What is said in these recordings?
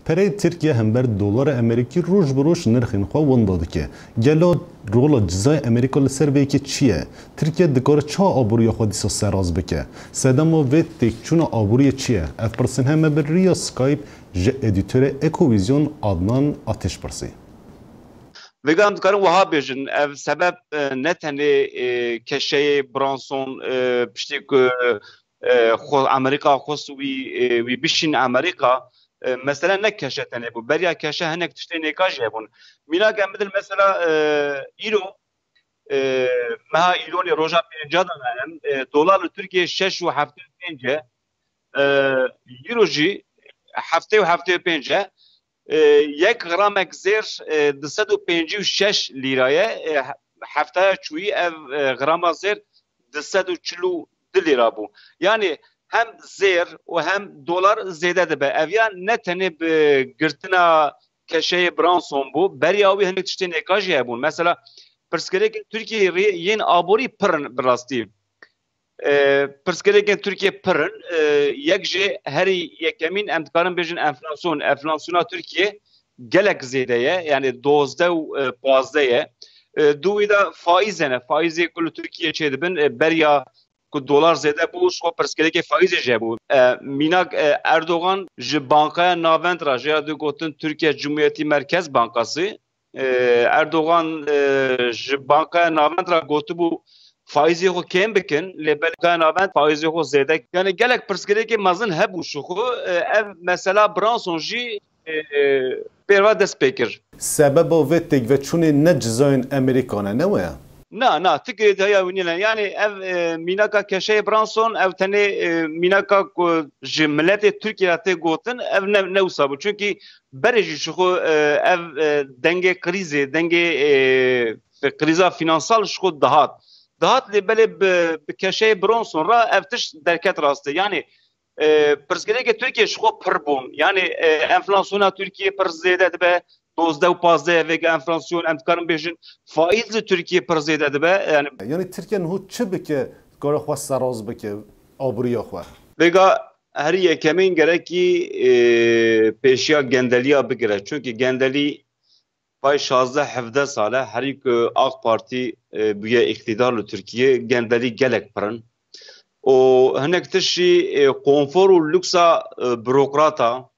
پره ترکیه هم بر دلار امریکی روز بروش نرخین خواه ونداده که گلا رولا جزای امریکا لسر به که چیه؟ ترکیه دکار چه آبوری خودی سا سراز بکه؟ سدما و تکچون آبوری چیه؟ اف پرسن همه بر ریا سکایپ جه ادیتور اکوویزیون آدنان آتش پرسی. وگام دکارن وها بیشن سبب نتنه کشه برانسون پشتی که خو امریکا خصوصی وی بیشین امریکا مثلا نکشه تنه بو بریا کشه هنک تشتی نکاجه بون مینا گمدل مثلا ایرو ما ایرانی روزا پنجاه دانم دلار ترکیه 6 و 75 یوروجی هفته و 75 یک گرامک زیر 256 لیرایه هفته چوی گرام زیر 242 لیرا بو یعنی هم زیر و هم دلار زیاده ده به اویا نتنه به گرتنا کشه برانسون بو بریاوی هنگ تشتی نکاجی هبون مثلا پرسکره که ترکیه ین آبوری پرن براستی پرسکره که ترکیه پرن یک جه هری یکمین امتکارن بیجن enflasyona Türkiye gelek zedeye yani 12 و 15 دوی دا فایزه فایزی کل ترکیه چه دبن بریا که دلار زده بود شو پرسکره که فایز جبود میناک اردوغان ج بانکای ناوند را جا دو گوتن ترکیه جمهوریتی مرکز بانکاسی اردوغان ج بانکای ناوند را گوتو بو فایزی خو کم بکن لبل ناوند فایزی خو زده یعنی گلک پرسکره که مزن هبو شو خو مثلا برانسون جی پیروا دست بکر سبب و تک و چون نجزاین امریکانه نوه؟ نه فكرة هي ونينا يعني ميناكا كشي برانسون او تاني ميناكا جملات تركيا تي قوتن او نوصابو چونكي برجي شخو او دنگه كريزي دنگه كريزا فينانسال شخو دهات اللي بلي بكشي برانسون را افتش دركات راسته يعني پرسکره ترکیه شخو پر بون یعنی انفلاسیون ترکیه پر زیاده دبه 12 و 15 وگ انفلاسیون امکان بیشن فایز ترکیه پر زیاده دبه یعنی ترکیه نه چه بکه کار خو سراز بکه آبرویا خو وگا هر یکمین گرکی پیشیا گندلیا بگیره چون که گندلی پای 16 17 ساله هر یک آق پارتی بوی اقتدار ترکیه گندلی گلک پرن و هناك تشي كونفور ولوكسا بروقراطا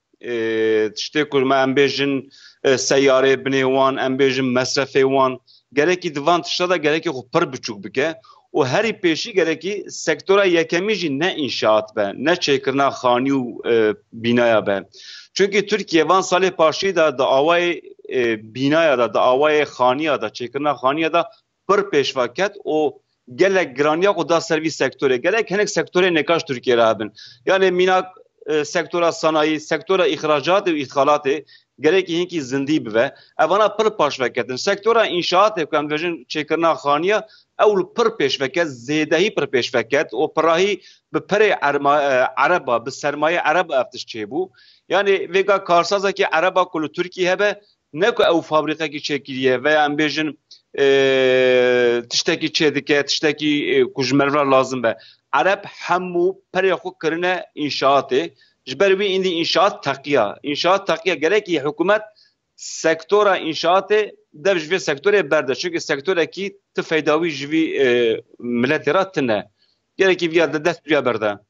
تشتي كل ما امبيجن سياره بنيوان امبيجن مصرفي وان گلكي دوان تشدا گلكي خو پر بچوك بك و هري پیشي گلكي سيكتورا يكميجي نه انشاءات به نه چيكرنا خاني و بنايا به چونكي تركيا وان سال پاشي دا دعوای بنايا دا دعوای خاني دا چيكرنا خاني دا پر پیشواکت و gelek graniya ko da servis sektörü gelek henek sektörü nekaş Türkiye rabin yani minak sektöra sanayi sektöra ihracat ve ithalatı gelek hinki zindi be evana pır paşveketin sektöra inşaat ekan vejin çekirna khaniya ewl pır peşveket zedehi pır peşveket o pırahi be pere araba be sermaye araba aftiş çebu yani vega karsaza ki araba kulu Türkiye hebe ne ko ev fabrika ki çekiliye veya ambejin تشتكي تشدكه تشتكي كوجمرلا لازم به عرب همو بريخو كرنا انشاءاته جبروي اندي انشاءات تقيا گريكي حكومت سيكتورا انشاءاته دبج في سيكتوري برده çünkü سيكتورا كي تفيداوي جوي ملاتيرات تنه گريكي بيا دست بيا برده